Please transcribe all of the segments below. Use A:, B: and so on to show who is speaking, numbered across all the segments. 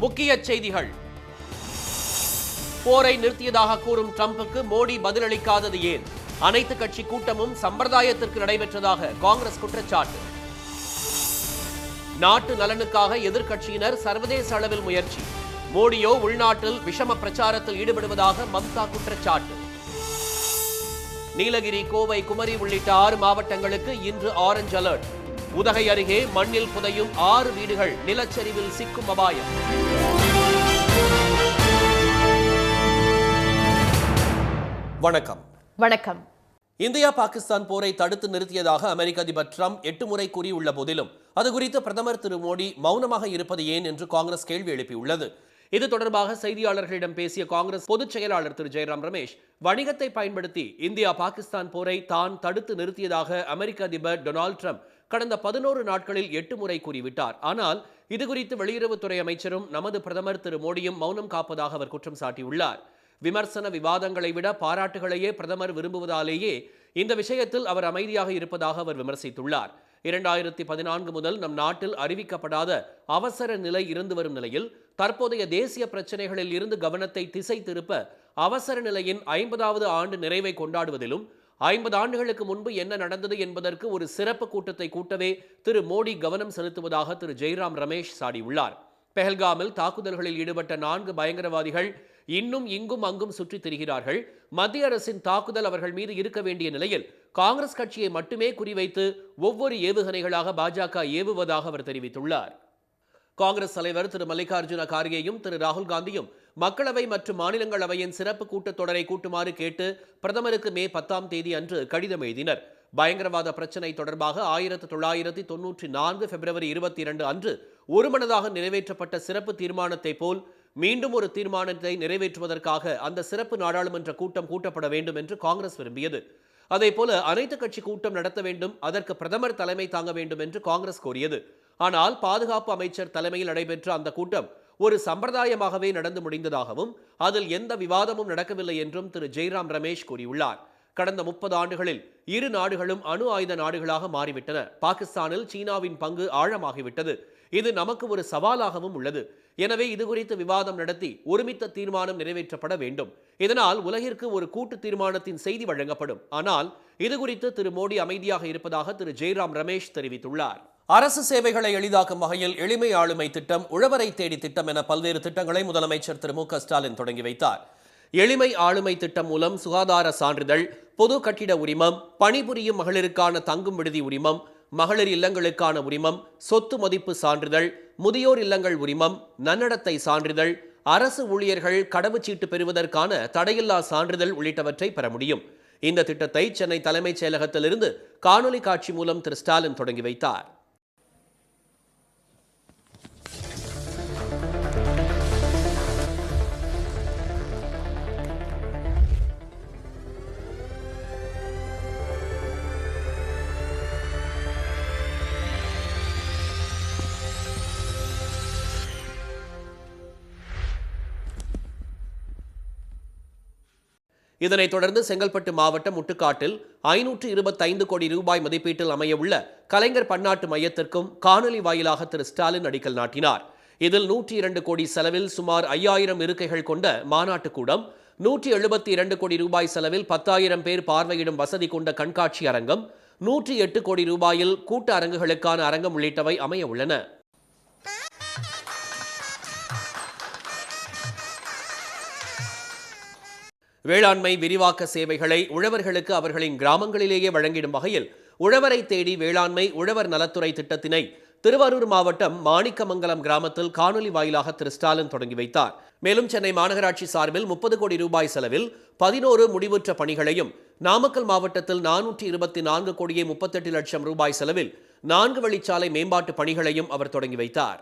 A: முக்கிய செய்திகள். போரை நிறுத்தியதாக கூறும் டிரம்புக்கு மோடி பதிலளிக்காதது ஏன்? அனைத்து கட்சி கூட்டமும் சம்பிரதாயத்திற்கு நடைபெற்றதாக காங்கிரஸ் குற்றச்சாட்டு. நாட்டு நலனுக்காக எதிர்க்கட்சியினர் சர்வதேச அளவில் முயற்சி. மோடியோ உள்நாட்டில் விஷம பிரச்சாரத்தில் ஈடுபடுவதாக மம்தா குற்றச்சாட்டு. நீலகிரி, கோவை, குமரி உள்ளிட்ட 6 மாவட்டங்களுக்கு இன்று ஆரஞ்ச் அலர்ட். உதகை அருகே மண்ணில் புதையும் 6 வீடுகள் நிலச்சரிவில் சிக்கும் அபாயம்.
B: வணக்கம்.
A: இந்தியா பாகிஸ்தான் போரை தடுத்து நிறுத்தியதாக அமெரிக்க அதிபர் டிரம்ப் 8 முறை கூறியுள்ள போதிலும் அது குறித்து பிரதமர் திரு மோடி மௌனமாக இருப்பது ஏன் என்று காங்கிரஸ் கேள்வி எழுப்பியுள்ளது. இது தொடர்பாக செய்தியாளர்களிடம் பேசிய காங்கிரஸ் பொதுச் செயலாளர் திரு ஜெயராம் ரமேஷ், வணிகத்தை பயன்படுத்தி இந்தியா பாகிஸ்தான் போரை தான் தடுத்து நிறுத்தியதாக அமெரிக்க அதிபர் டொனால்டு டிரம்ப் கடந்த 11 நாட்களில் 8 முறை கூறிவிட்டார். ஆனால் இதுகுறித்து வெளியுறவுத்துறை அமைச்சரும் நமது பிரதமர் திரு மோடியும் மௌனம் காப்பதாக அவர் குற்றம் சாட்டியுள்ளார். விமர்சன விவாதங்களை விட பாராட்டுகளையே பிரதமர் விரும்புவதாலேயே இந்த விஷயத்தில் அவர் அமைதியாக இருப்பதாக அவர் விமர்சித்துள்ளார். 2014 முதல் நம் நாட்டில் அறிவிக்கப்படாத அவசர நிலை இருந்து வரும் நிலையில் தற்போதைய தேசிய பிரச்சனைகளில் இருந்து கவனத்தை திசை திருப்ப அவசர நிலையின் 50வது ஆண்டு நிறைவை கொண்டாடுவதிலும் 50 ஆண்டுகளுக்கு முன்பு என்ன நடந்தது என்பதற்கு ஒரு சிறப்பு கூட்டத்தை கூட்டவே திரு மோடி கவனம் செலுத்துவதாக திரு ஜெயராம் ரமேஷ் சாடியுள்ளார். பெஹல்காமில் தாக்குதல்களில் ஈடுபட்ட 4 பயங்கரவாதிகள் இன்னும் இங்கும் அங்கும் சுற்றித் திரிகிறார்கள். மத்திய அரசின் தாக்குதல் அவர்கள் மீது இருக்க வேண்டிய நிலையில் காங்கிரஸ் கட்சியை மட்டுமே குறிவைத்து ஒவ்வொரு ஏவுகணைகளாக பாஜக ஏவுவதாக அவர் தெரிவித்துள்ளார். காங்கிரஸ் தலைவர் திரு மல்லிகார்ஜுன கார்கேயும் திரு ராகுல் காந்தியும் மக்களவை மற்றும் மாநிலங்களவையின் சிறப்பு கூட்டத்தொடரை கூட்டுமாறு கேட்டு பிரதமருக்கு மே 10ஆம் தேதி அன்று கடிதம் எழுதினர். பயங்கரவாத பிரச்சினை தொடர்பாக 1994 பிப்ரவரி 22 அன்று ஒருமனதாக நிறைவேற்றப்பட்ட சிறப்பு தீர்மானத்தை போல் மீண்டும் ஒரு தீர்மானத்தை நிறைவேற்றுவதற்காக அந்த சிறப்பு நாடாளுமன்ற கூட்டம் கூட்டப்பட வேண்டும் என்று காங்கிரஸ் விரும்பியது. அதேபோல அனைத்து கட்சி கூட்டம் நடத்த வேண்டும், அதற்கு பிரதமர் தலைமை தாங்க வேண்டும் என்று காங்கிரஸ் கோரியது. ஆனால் பாதுகாப்பு அமைச்சர் தலைமையில் நடைபெற்ற அந்த கூட்டம் ஒரு சம்பிரதாயமாகவே நடந்து முடிந்ததாகவும் அதில் எந்த விவாதமும் நடக்கவில்லை என்றும் திரு ஜெயராம் ரமேஷ் கூறியுள்ளார். கடந்த 30 ஆண்டுகளில் இரு நாடுகளும் அணு ஆயுத நாடுகளாக மாறிவிட்டன. பாகிஸ்தானில் சீனாவின் பங்கு ஆழமாகிவிட்டது. இது நமக்கு ஒரு சவாலாகவும் உள்ளது. எனவே இது குறித்து விவாதம் நடத்தி ஒருமித்த தீர்மானம் நிறைவேற்றப்பட வேண்டும். இதனால் உலகிற்கு ஒரு கூட்டு தீர்மானத்தின் செய்தி வழங்கப்படும். ஆனால் இது குறித்து திரு மோடி அமைதியாக இருப்பதாக திரு ஜெயராம் ரமேஷ் தெரிவித்துள்ளார். அரசு சேவைகளை எளிதாக்கும் வகையில் எளிமை ஆளுமை திட்டம், உழவரை தேடி திட்டம் என பல்வேறு திட்டங்களை முதலமைச்சர் திரு மு.க. ஸ்டாலின் தொடங்கி வைத்தார். எளிமை ஆளுமை திட்டம் மூலம் சுகாதார சான்றிதழ், பொது கட்டிட உரிமம், பணிபுரியும் மகளிருக்கான தங்கும் விடுதி உரிமம், மகளிர் இல்லங்களுக்கான உரிமம், சொத்து மதிப்பு சான்றிதழ், முதியோர் இல்லங்கள் உரிமம், நன்னடத்தை சான்றிதழ், அரசு ஊழியர்கள் கடவுச்சீட்டு பெறுவதற்கான தடையில்லா சான்றிதழ் உள்ளிட்டவற்றை பெற முடியும். இந்த திட்டத்தை சென்னை தலைமைச் செயலகத்திலிருந்து காணொலி காட்சி மூலம் திரு ஸ்டாலின் தொடங்கி வைத்தார். இதனைத் தொடர்ந்து செங்கல்பட்டு மாவட்டம் முட்டுக்காட்டில் 525 கோடி ரூபாய் மதிப்பீட்டில் அமையவுள்ள கலைஞர் பன்னாட்டு மையத்திற்கும் காணொலி வாயிலாக திரு ஸ்டாலின் அடிக்கல் நாட்டினார். இதில் 102 கோடி செலவில் சுமார் 5000 இருக்கைகள் கொண்ட மாநாட்டு கூடம், 172 கோடி ரூபாய் செலவில் 10,000 பேர் பார்வையிடும் வசதி கொண்ட கண்காட்சி அரங்கம், 108 கோடி ரூபாயில் கூட்ட அரங்குகளுக்கான அரங்கம் உள்ளிட்டவை அமைய உள்ளன. வேளாண்மை விரிவாக்க சேவைகளை உழவர்களுக்கு அவர்களின் கிராமங்களிலேயே வழங்கிடும் வகையில் உழவரை தேடி வேளாண்மை உழவர் நலத்துறை திட்டத்தினை திருவாரூர் மாவட்டம் மாணிக்கமங்கலம் கிராமத்தில் காணொலி வாயிலாக திரு ஸ்டாலின் தொடங்கி வைத்தார். மேலும் சென்னை மாநகராட்சி சார்பில் 30 கோடி ரூபாய் செலவில் 11 முடிவுற்ற பணிகளையும், நாமக்கல் மாவட்டத்தில் 424 கோடியே 38 லட்சம் ரூபாய் செலவில் 4 வழிச்சாலை மேம்பாட்டு பணிகளையும் அவர் தொடங்கி வைத்தார்.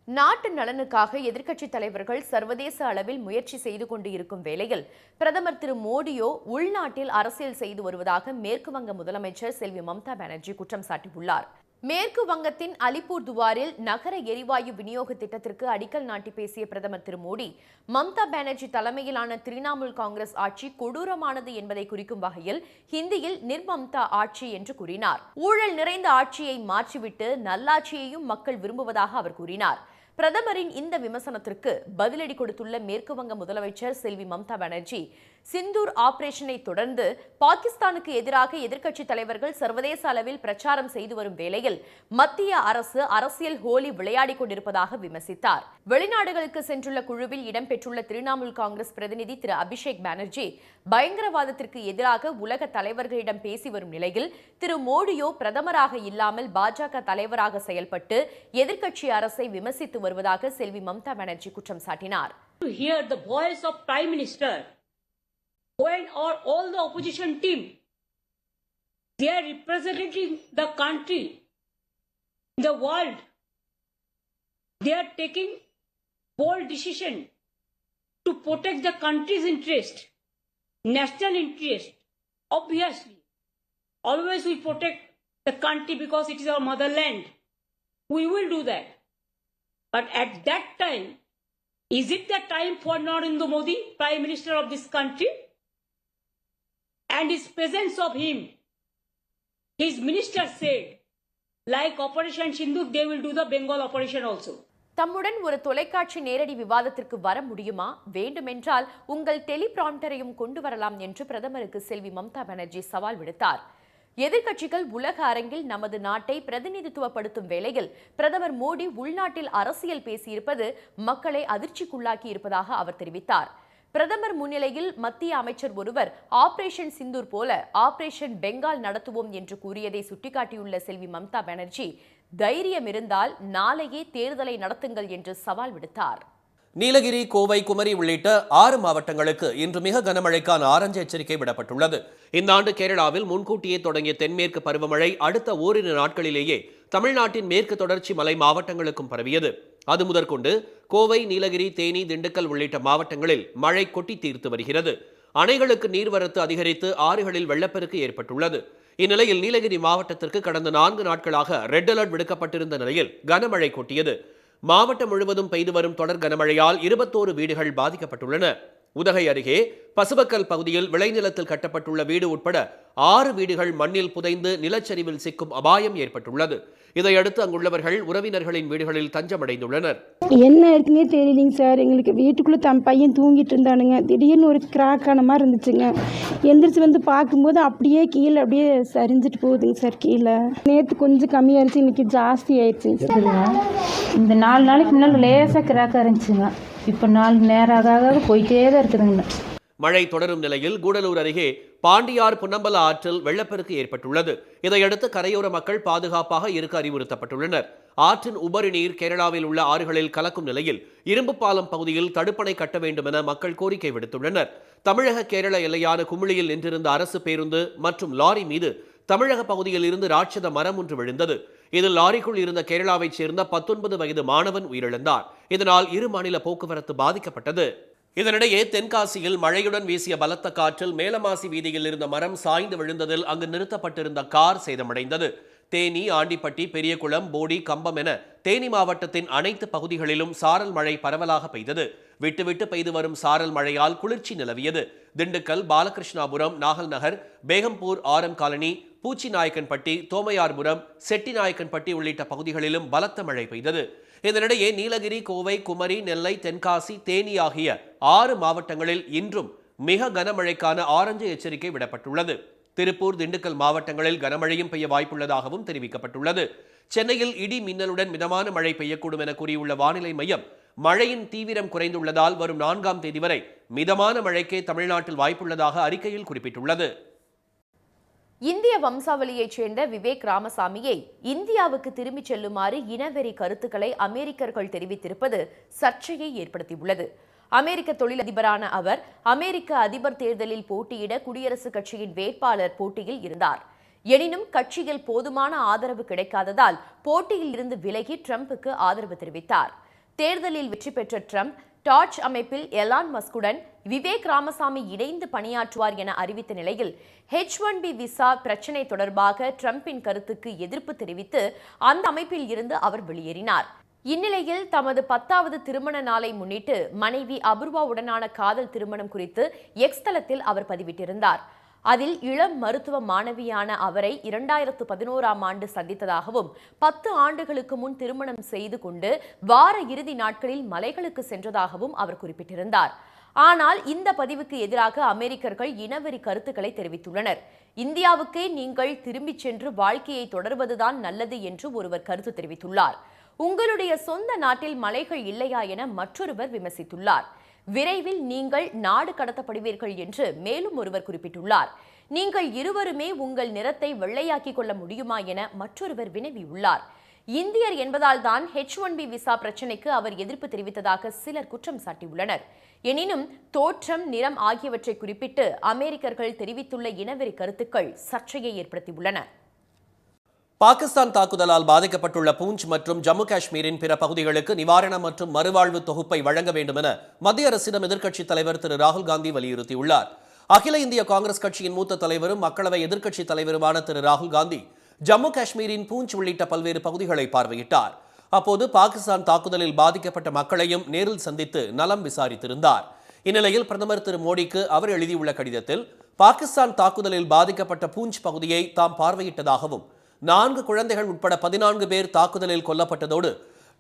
B: நாட்டு நலனுக்காக எதிர்க்கட்சித் தலைவர்கள் சர்வதேச அளவில் முயற்சி செய்து கொண்டு இருக்கும் வேளையில் பிரதமர் திரு மோடியோ உள்நாட்டில் அரசியல் செய்து வருவதாக மேற்கு வங்க முதலமைச்சர் செல்வி மம்தா பானர்ஜி குற்றம் சாட்டியுள்ளார். மேற்கு வங்கத்தின் அலிப்பூர் துவாரில் நகர எரிவாயு விநியோக திட்டத்திற்கு அடிக்கல் நாட்டி பேசிய பிரதமர் திரு மோடி, மம்தா பானர்ஜி தலைமையிலான திரிணாமுல் காங்கிரஸ் ஆட்சி கொடூரமானது என்பதை குறிக்கும் வகையில் ஹிந்தியில் நிர்மம்தா ஆட்சி என்று கூறினார். ஊழல் நிறைந்த ஆட்சியை மாற்றிவிட்டு நல்லாட்சியையும் மக்கள் விரும்புவதாக அவர் கூறினார். பிரதமரின் இந்த விமர்சனத்திற்கு பதிலடி கொடுத்துள்ள மேற்கு வங்க முதலமைச்சர் செல்வி மம்தா பானர்ஜி, சிந்தூர் ஆபரேஷனை தொடர்ந்து பாகிஸ்தானுக்கு எதிராக எதிர்க்கட்சித் தலைவர்கள் சர்வதேச அளவில் பிரச்சாரம் செய்து வரும் வேளையில் மத்திய அரசு அரசியல் ஹோலி விளையாடிக் கொண்டிருப்பதாக விமர்சித்தார். வெளிநாடுகளுக்கு சென்றுள்ள குழுவில் இடம்பெற்றுள்ள திரிணாமுல் காங்கிரஸ் பிரதிநிதி திரு அபிஷேக் பானர்ஜி, பயங்கரவாதத்திற்கு எதிராக உலக தலைவர்களிடம் பேசி வரும் நிலையில் திரு மோடியோ பிரதமராக இல்லாமல் பாஜக தலைவராக செயல்பட்டு எதிர்க்கட்சி அரசை விமர்சித்து வருவதாக செல்வி மம்தா பானர்ஜி குற்றம் சாட்டினார்.
C: When all the opposition team, they are representing the country in the world. They are taking bold decision to protect the country's interest, national interest. Obviously, always we protect the country because it is our motherland. We will do that. But at that time, is it the time for Narendra Modi, Prime Minister of this country? And his presence of him, his minister said, like Operation Sindoor, they will do the Bengal operation also.
B: தம்முடன் ஒரு தொலைக்காட்சி நேரடி விவாதத்திற்கு வர முடியுமா? வேண்டுமென்றால் உங்கள் டெலிபிராம்டரையும் கொண்டு வரலாம் என்று பிரதமருக்கு செல்வி மம்தா பானர்ஜி சவால் விடுத்தார். எதிர்க்கட்சிகள் உலக அரங்கில் நமது நாட்டை பிரதிநிதித்துவப்படுத்தும் வேளையில் பிரதமர் மோடி உள்நாட்டில் அரசியல் பேசியிருப்பது மக்களை அதிர்ச்சிக்குள்ளாக்கி இருப்பதாக அவர் தெரிவித்தார். பிரதமர் முன்னிலையில் மத்திய அமைச்சர் ஒருவர் ஆபரேஷன் சிந்தூர் போல ஆபரேஷன் பெங்கால் நடத்துவோம் என்று கூறியதை சுட்டிக்காட்டியுள்ள செல்வி மம்தா பானர்ஜி, தைரியம் இருந்தால் நாளையே தேர்தலை நடத்துங்கள் என்று சவால் விடுத்தார்.
A: நீலகிரி, கோவை, குமரி உள்ளிட்ட 6 மாவட்டங்களுக்கு இன்று மிக கனமழைக்கான ஆரஞ்சு எச்சரிக்கை விடப்பட்டுள்ளது. இந்த ஆண்டு கேரளாவில் முன்கூட்டியே தொடங்கிய தென்மேற்கு பருவமழை அடுத்த ஓரிரு நாட்களிலேயே தமிழ்நாட்டின் மேற்கு தொடர்ச்சி மலை மாவட்டங்களுக்கும் பரவியது. அது முதற்கொண்டு கோவை, நீலகிரி, தேனி, திண்டுக்கல் உள்ளிட்ட மாவட்டங்களில் மழை கொட்டி தீர்த்து வருகிறது. அணைகளுக்கு நீர்வரத்து அதிகரித்து ஆறுகளில் வெள்ளப்பெருக்கு ஏற்பட்டுள்ளது. இந்நிலையில் நீலகிரி மாவட்டத்திற்கு கடந்த 4 நாட்களாக ரெட் அலர்ட் விடுக்கப்பட்டிருந்த நிலையில் கனமழை கொட்டியது. மாவட்டம் முழுவதும் பெய்து வரும் தொடர் கனமழையால் 21 வீடுகள் பாதிக்கப்பட்டுள்ளன. உதகை அருகே பசுவக்கல் பகுதியில் விளைநிலத்தில் கட்டப்பட்டுள்ள வீடு உட்பட 6 வீடுகள் மண்ணில் புதைந்து நிலச்சரிவில் சிக்கும் அபாயம் ஏற்பட்டுள்ளது. இதையடுத்து அங்குள்ளவர்கள் உறவினர்களின் வீடுகளில் தஞ்சமடைந்துள்ளனர்.
D: என்ன இருக்குன்னே தெரியலைங்க சார். எங்களுக்கு வீட்டுக்குள்ளே பையன் தூங்கிட்டு இருந்தானுங்க. திடீர்னு ஒரு கிராக் ஆன மாதிரி இருந்துச்சுங்க. எந்திரிச்சு வந்து பார்க்கும்போது அப்படியே கீழே அப்படியே சரிஞ்சிட்டு போகுதுங்க சார். கீழே நேற்று கொஞ்சம் கம்மியாக இருந்துச்சு, இன்னைக்கு ஜாஸ்தி ஆயிடுச்சுங்க சார்.
E: இந்த 4 நாளைக்கு முன்னால் லேசாக கிராக்காக இருந்துச்சுங்க. இப்போ 4 நேரம் ஆக போயிட்டே தான் இருக்குதுங்க.
A: மழை தொடரும் நிலையில் கூடலூர் அருகே பாண்டியார் புன்னம்பல ஆற்றில் வெள்ளப்பெருக்கு ஏற்பட்டுள்ளது. இதையடுத்து கரையோர மக்கள் பாதுகாப்பாக இருக்க அறிவுறுத்தப்பட்டுள்ளனர். ஆற்றின் உபரி நீர் கேரளாவில் உள்ள ஆறுகளில் கலக்கும் நிலையில் இரும்பு பாலம் பகுதியில் தடுப்பணை கட்ட வேண்டும் என மக்கள் கோரிக்கை விடுத்துள்ளனர். தமிழக கேரள எல்லையான குமிளியில் நின்றிருந்த அரசு பேருந்து மற்றும் லாரி மீது தமிழக பகுதியில் இருந்து ராட்சத மரம் ஒன்று விழுந்தது. இதில் லாரிக்குள் இருந்த கேரளாவைச் சேர்ந்த 19 வயது மாணவன் உயிரிழந்தார். இதனால் இரு மாநில போக்குவரத்து பாதிக்கப்பட்டது. இதனிடையே தென்காசியில் மழையுடன் வீசிய பலத்த காற்றில் மேலமாசி வீதியில் இருந்த மரம் சாய்ந்து விழுந்ததில் அங்கு நிறுத்தப்பட்டிருந்த கார் சேதமடைந்தது. தேனி, ஆண்டிப்பட்டி, பெரியகுளம், போடி, கம்பம் என தேனி மாவட்டத்தின் அனைத்து பகுதிகளிலும் சாரல் மழை பரவலாக பெய்தது. விட்டுவிட்டு பெய்து வரும் சாரல் மழையால் குளிர்ச்சி நிலவியது. திண்டுக்கல், பாலகிருஷ்ணாபுரம், நாகல் நகர், பேகம்பூர், ஆரம் காலனி, பூச்சிநாயக்கன்பட்டி, தோமையார்புரம், செட்டிநாயக்கன்பட்டி உள்ளிட்ட பகுதிகளிலும் பலத்த மழை பெய்தது. இதனிடையே நீலகிரி, கோவை, குமரி, நெல்லை, தென்காசி, தேனி ஆகிய 6 மாவட்டங்களில் இன்றும் மிக கனமழைக்கான ஆரஞ்சு எச்சரிக்கை விடப்பட்டுள்ளது. திருப்பூர், திண்டுக்கல் மாவட்டங்களில் கனமழையும் பெய்ய வாய்ப்புள்ளதாகவும் தெரிவிக்கப்பட்டுள்ளது. சென்னையில் இடி மின்னலுடன் மிதமான மழை பெய்யக்கூடும் என கூறியுள்ள வானிலை மையம், மழையின் தீவிரம் குறைந்துள்ளதால் வரும் 4ஆம் தேதி வரை மிதமான மழைக்கே தமிழ்நாட்டில் வாய்ப்புள்ளதாக அறிக்கையில் குறிப்பிட்டுள்ளது.
B: இந்திய வம்சாவளியைச் சேர்ந்த விவேக் ராமசாமியை இந்தியாவுக்கு திரும்பிச் செல்லுமாறு இனவெறி கருத்துக்களை அமெரிக்கர்கள் தெரிவித்திருப்பது சர்ச்சையை ஏற்படுத்தியுள்ளது. அமெரிக்க தொழிலதிபரான அவர் அமெரிக்க அதிபர் தேர்தலில் போட்டியிட குடியரசுக் கட்சியின் வேட்பாளர் போட்டியில் இருந்தார். எனினும் கட்சியில் போதுமான ஆதரவு கிடைக்காததால் போட்டியில் இருந்து விலகி ட்ரம்புக்கு ஆதரவு தெரிவித்தார். தேர்தலில் வெற்றி பெற்ற ட்ரம்ப் டார்ச் அமைப்பில் எலான் மஸ்குடன் விவேக் ராமசாமி இணைந்து பணியாற்றுவார் என அறிவித்த நிலையில் H1B விசா பிரச்சினை தொடர்பாக ட்ரம்பின் கருத்துக்கு எதிர்ப்பு தெரிவித்து அந்த அமைப்பில் இருந்து அவர் வெளியேறினார். இந்நிலையில் தமது 10வது திருமண நாளை முன்னிட்டு மனைவி அபூர்வாவுடனான காதல் திருமணம் குறித்து எக்ஸ் தளத்தில் அவர் பதிவிட்டிருந்தார். அதில் இளம் மருத்துவ மாணவியான அவரை 2011ஆம் ஆண்டு சந்தித்ததாகவும் 10 ஆண்டுகளுக்கு முன் திருமணம் செய்து கொண்டு வார இறுதி நாட்களில் மலைகளுக்கு சென்றதாகவும் அவர் குறிப்பிட்டிருந்தார். ஆனால் இந்த பதிவுக்கு எதிராக அமெரிக்கர்கள் இனவெறி கருத்துக்களை தெரிவித்துள்ளனர். இந்தியாவுக்கே நீங்கள் திரும்பிச் சென்று வாழ்க்கையை தொடர்வதுதான் நல்லது என்று ஒருவர் கருத்து தெரிவித்துள்ளார். உங்களுடைய சொந்த நாட்டில் மலைகள் இல்லையா என மற்றொருவர் விமர்சித்துள்ளார். விரைவில் நீங்கள் நாடு கடத்தப்படுவீர்கள் என்று மேலும் ஒருவர் குறிப்பிட்டுள்ளார். நீங்கள் இருவருமே உங்கள் நிறத்தை வெள்ளையாக்கிக் கொள்ள முடியுமா என மற்றொருவர் வினவியுள்ளார். இந்தியர் என்பதால் தான் H1B விசா பிரச்சினைக்கு அவர் எதிர்ப்பு தெரிவித்ததாக சிலர் குற்றம் சாட்டியுள்ளனர். எனினும் தோற்றம், நிறம் ஆகியவற்றை குறிப்பிட்டு அமெரிக்கர்கள் தெரிவித்துள்ள இனவெறி கருத்துக்கள் சர்ச்சையை ஏற்படுத்தியுள்ளன.
A: பாகிஸ்தான் தாக்குதலால் பாதிக்கப்பட்டுள்ள பூஞ்ச் மற்றும் ஜம்மு காஷ்மீரின் பிற பகுதிகளுக்கு நிவாரணம் மற்றும் மறுவாழ்வு தொகுப்பை வழங்க வேண்டும் என மத்திய அரசிடம் எதிர்க்கட்சித் தலைவர் திரு ராகுல் காந்தி வலியுறுத்தியுள்ளார். அகில இந்திய காங்கிரஸ் கட்சியின் மூத்த தலைவரும் மக்களவை எதிர்க்கட்சித் தலைவருமான திரு ராகுல் காந்தி ஜம்மு காஷ்மீரின் பூஞ்ச் உள்ளிட்ட பல்வேறு பகுதிகளை பார்வையிட்டார். அப்போது பாகிஸ்தான் தாக்குதலில் பாதிக்கப்பட்ட மக்களையும் நேரில் சந்தித்து நலம் விசாரித்திருந்தார். இந்நிலையில் பிரதமர் திரு மோடிக்கு அவர் எழுதியுள்ள கடிதத்தில் பாகிஸ்தான் தாக்குதலில் பாதிக்கப்பட்ட பூஞ்ச் பகுதியை தாம் பார்வையிட்டதாகவும் 4 குழந்தைகள் உட்பட 14 பேர் தாக்குதலில் கொல்லப்பட்டதோடு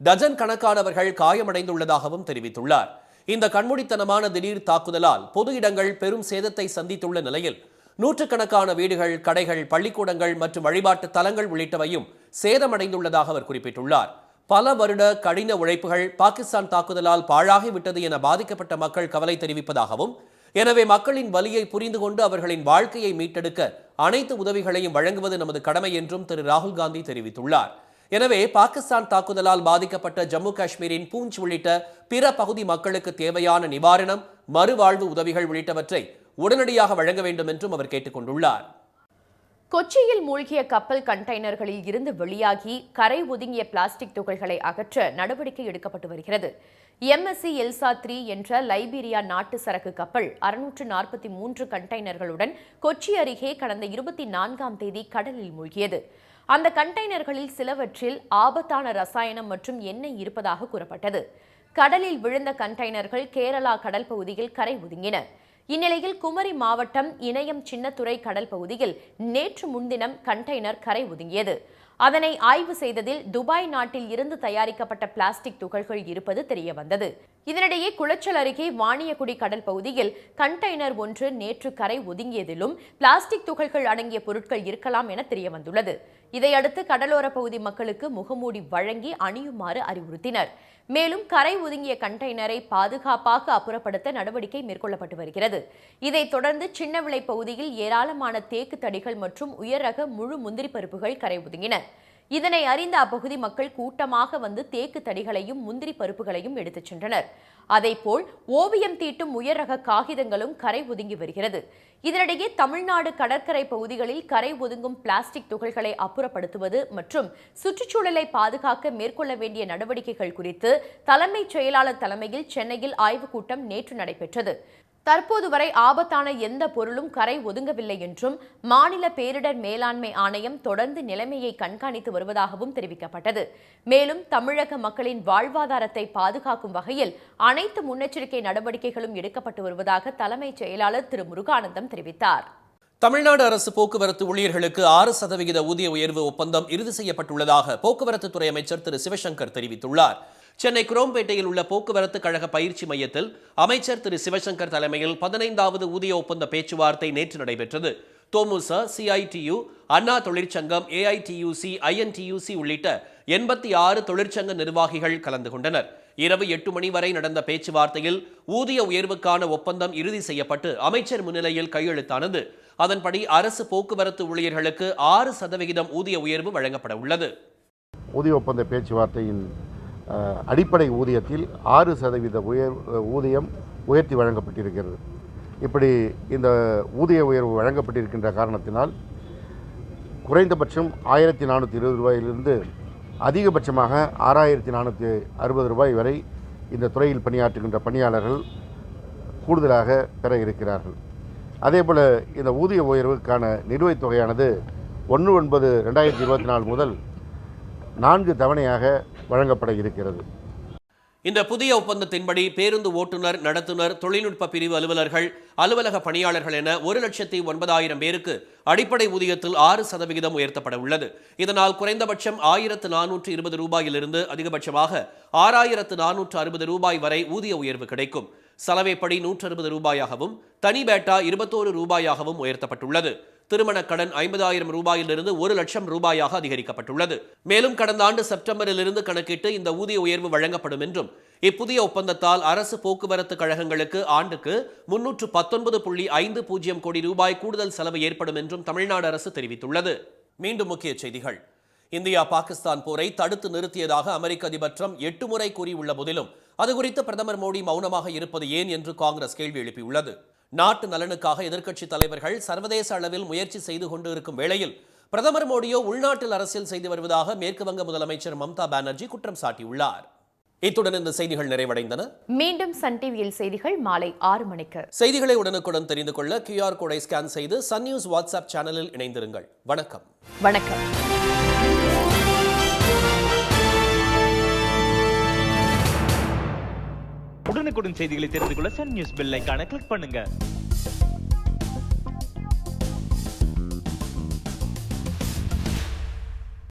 A: டஜன் கணக்கானவர்கள் காயமடைந்துள்ளதாகவும் தெரிவித்துள்ளார். இந்த கண்மூடித்தனமான திடீர் தாக்குதலால் பொது இடங்கள் பெரும் சேதத்தை சந்தித்துள்ள நிலையில் நூற்றுக்கணக்கான வீடுகள், கடைகள், பள்ளிக்கூடங்கள் மற்றும் வழிபாட்டு தலங்கள் உள்ளிட்டவையும் சேதமடைந்துள்ளதாக அவர் குறிப்பிட்டுள்ளார். பல வருட கடின உழைப்புகள் பாகிஸ்தான் தாக்குதலால் பாழாகிவிட்டது என பாதிக்கப்பட்ட மக்கள் கவலை தெரிவிப்பதாகவும், எனவே மக்களின் வலியை புரிந்து கொண்டு அவர்களின் வாழ்க்கையை மீட்டெடுக்க அனைத்து உதவிகளையும் வழங்குவது நமது கடமை என்றும் திரு ராகுல் காந்தி தெரிவித்துள்ளார். எனவே பாகிஸ்தான் தாக்குதலால் பாதிக்கப்பட்ட ஜம்மு காஷ்மீரின் பூஞ்ச் உள்ளிட்ட பிற பகுதி மக்களுக்கு தேவையான நிவாரணம், மறுவாழ்வு உதவிகள் உள்ளிட்டவற்றை உடனடியாக வழங்க வேண்டும் என்றும் அவர் கேட்டுக் கொண்டுள்ளார்.
B: கொச்சியில் மூழ்கிய கப்பல் கண்டெய்னர்களில் இருந்து வெளியாகி கரை ஒதுங்கிய பிளாஸ்டிக் துகள்களை அகற்ற நடவடிக்கை எடுக்கப்பட்டு வருகிறது. MSC எல்சா 3 என்ற லைபீரியா நாட்டு சரக்கு கப்பல் 643 கண்டெய்னர்களுடன் கொச்சி அருகே கடந்த 24ஆம் தேதி கடலில் மூழ்கியது. அந்த கண்டெய்னர்களில் சிலவற்றில் ஆபத்தான ரசாயனம் மற்றும் எண்ணெய் இருப்பதாக கூறப்பட்டது. கடலில் விழுந்த கண்டெய்னர்கள் கேரளா கடல் பகுதியில் கரை ஒதுங்கின. இந்நிலையில் குமரி மாவட்டம் இணையம் சின்னத்துறை கடல் பகுதியில் நேற்று முன்தினம் கண்டெய்னர் கரை ஒதுங்கியது. அதனை ஆய்வு செய்ததில் துபாய் நாட்டில் இருந்து தயாரிக்கப்பட்ட பிளாஸ்டிக் துகள்கள் இருப்பது தெரியவந்தது. இதனிடையே குளச்சல் அருகே வாணியக்குடி கடல் பகுதியில் கண்டெய்னர் ஒன்று நேற்று கரை ஒதுங்கியதிலும் பிளாஸ்டிக் துகள்கள் அடங்கிய பொருட்கள் இருக்கலாம் என தெரியவந்துள்ளது. இதையடுத்து கடலோர பகுதி மக்களுக்கு முகமூடி வழங்கி அணியுமாறு அறிவுறுத்தினர். மேலும் கரை ஒதுங்கிய கண்டெய்னரை பாதுகாப்பாக அப்புறப்படுத்த நடவடிக்கை மேற்கொள்ளப்பட்டு வருகிறது. இதைத் தொடர்ந்து சின்னவிளை பகுதியில் ஏராளமான தேக்கு தடிகள் மற்றும் உயர் ரக முழு முந்திரி பருப்புகள் கரை ஒதுங்கின. இதனை அறிந்த அப்பகுதி மக்கள் கூட்டமாக வந்து தேக்கு தடிகளையும் முந்திரி பருப்புகளையும் எடுத்துச் சென்றனர். அதேபோல் ஓவியம் தீட்டும் உயர் ரக காகிதங்களும் கரை ஒதுங்கி வருகிறது. இதனிடையே தமிழ்நாடு கடற்கரை பகுதிகளில் கரை ஒதுங்கும் பிளாஸ்டிக் துகள்களை அப்புறப்படுத்துவது மற்றும் சுற்றுச்சூழலை பாதுகாக்க மேற்கொள்ள வேண்டிய நடவடிக்கைகள் குறித்து தலைமைச் செயலாளர் தலைமையில் சென்னையில் ஆய்வுக் கூட்டம் நேற்று நடைபெற்றது. தற்போது வரை ஆபத்தான எந்த பொருளும் கரை ஒதுங்கவில்லை என்றும் மாநில பேரிடர் மேலாண்மை ஆணையம் தொடர்ந்து நிலைமையை கண்காணித்து வருவதாகவும் தெரிவிக்கப்பட்டது. மேலும் தமிழக மக்களின் வாழ்வாதாரத்தை பாதுகாக்கும் வகையில் அனைத்து முன்னெச்சரிக்கை நடவடிக்கைகளும் எடுக்கப்பட்டு வருவதாக தலைமைச் செயலாளர் திரு முருகானந்தம் தெரிவித்தார்.
A: தமிழ்நாடு அரசு போக்குவரத்து ஊழியர்களுக்கு 6% ஊதிய உயர்வு ஒப்பந்தம் இறுதி செய்யப்பட்டுள்ளதாக போக்குவரத்து துறை அமைச்சர் திரு சிவசங்கர் தெரிவித்துள்ளார். சென்னை குரோம்பேட்டையில் உள்ள போக்குவரத்து கழக பயிற்சி மையத்தில் அமைச்சர் திரு சிவசங்கர் தலைமையில் 15வது ஊதிய ஒப்பந்த பேச்சுவார்த்தை நேற்று நடைபெற்றது. தோமுச, CITU, அண்ணா தொழிற்சங்கம், AITUC, INTUC உள்ளிட்ட 86 தொழிற்சங்க நிர்வாகிகள் கலந்து கொண்டனர். இரவு 8 மணி வரை நடந்த பேச்சுவார்த்தையில் ஊதிய உயர்வுக்கான ஒப்பந்தம் இறுதி செய்யப்பட்டு அமைச்சர் முன்னிலையில் கையெழுத்தானது. அதன்படி அரசு போக்குவரத்து ஊழியர்களுக்கு 6% ஊதிய உயர்வு வழங்கப்பட உள்ளது.
F: ஊதிய ஒப்பந்த பேச்சுவார்த்தையின் அடிப்படை ஊதியத்தில் 6% ஊதியம் உயர்த்தி வழங்கப்பட்டிருக்கிறது. இப்படி இந்த ஊதிய உயர்வு வழங்கப்பட்டிருக்கின்ற காரணத்தினால் குறைந்தபட்சம் 1420 ரூபாயிலிருந்து அதிகபட்சமாக 6460 ரூபாய் வரை இந்த துறையில் பணியாற்றுகின்ற பணியாளர்கள் கூடுதலாக பெற இருக்கிறார்கள். அதேபோல் இந்த ஊதிய உயர்வுக்கான நிலுவைத் தொகையானது 1/9/2024 முதல் 4 தவணையாக வழங்கப்பட இருக்கிறது.
A: இந்த புதிய ஒப்பந்தத்தின்படி பேருந்து ஓட்டுநர், நடத்துனர், தொழில்நுட்ப பிரிவு அலுவலர்கள், அலுவலக பணியாளர்கள் என 1,09,000 பேருக்கு அடிப்படை ஊதியத்தில் 6% உயர்த்தப்பட உள்ளது. இதனால் குறைந்தபட்சம் 1,420 ரூபாயிலிருந்து அதிகபட்சமாக 6,460 ரூபாய் வரை ஊதிய உயர்வு கிடைக்கும். சலவைப்படி 160 ரூபாயாகவும், தனி பேட்டா 21 ரூபாயாகவும் உயர்த்தப்பட்டுள்ளது. திருமண கடன் 50,000 ரூபாயிலிருந்து 1,00,000 ரூபாயாக அதிகரிக்கப்பட்டுள்ளது. மேலும் கடந்த ஆண்டு செப்டம்பரிலிருந்து கணக்கிட்டு இந்த ஊதிய உயர்வு வழங்கப்படும் என்றும், இப்புதிய ஒப்பந்தத்தால் அரசு போக்குவரத்து கழகங்களுக்கு ஆண்டுக்கு 319.50 கோடி ரூபாய் கூடுதல் செலவு ஏற்படும் என்றும் தமிழ்நாடு அரசு தெரிவித்துள்ளது. மீண்டும் முக்கிய செய்திகள். இந்தியா பாகிஸ்தான் போரை தடுத்து நிறுத்தியதாக அமெரிக்க அதிபர் ட்ரம்ப் 8 முறை கூறியுள்ள போதிலும் அது குறித்து பிரதமர் மோடி மௌனமாக இருப்பது ஏன் என்று காங்கிரஸ் கேள்வி எழுப்பியுள்ளது. நாட்டு நலனுக்காக எதிர்க்கட்சி தலைவர்கள் சர்வதேச அளவில் முயற்சி செய்து கொண்டு இருக்கும் வேளையில் பிரதமர் மோடியோ உள்நாட்டில் அரசியல் செய்து வருவதாக மேற்கு வங்க முதலமைச்சர் மம்தா பானர்ஜி குற்றம் சாட்டியுள்ளார். இத்துடன் இந்த செய்திகள் நிறைவடைந்தன.
B: மீண்டும் சன் டிவியில் செய்திகள் மாலை 6 மணிக்கு.
A: செய்திகளை உடனுக்குடன் தெரிந்து கொள்ள QR கோடை ஸ்கேன் செய்து சன் நியூஸ் வாட்ஸ்அப் சேனலில் இணைந்திருங்கள். வணக்கம்.
B: வணக்கம்.
G: உடனுக்குடன் செய்திகளை தெரிந்து கொள்ள சன் நியூஸ் பெல் ஐகானை கிளிக் பண்ணுங்க.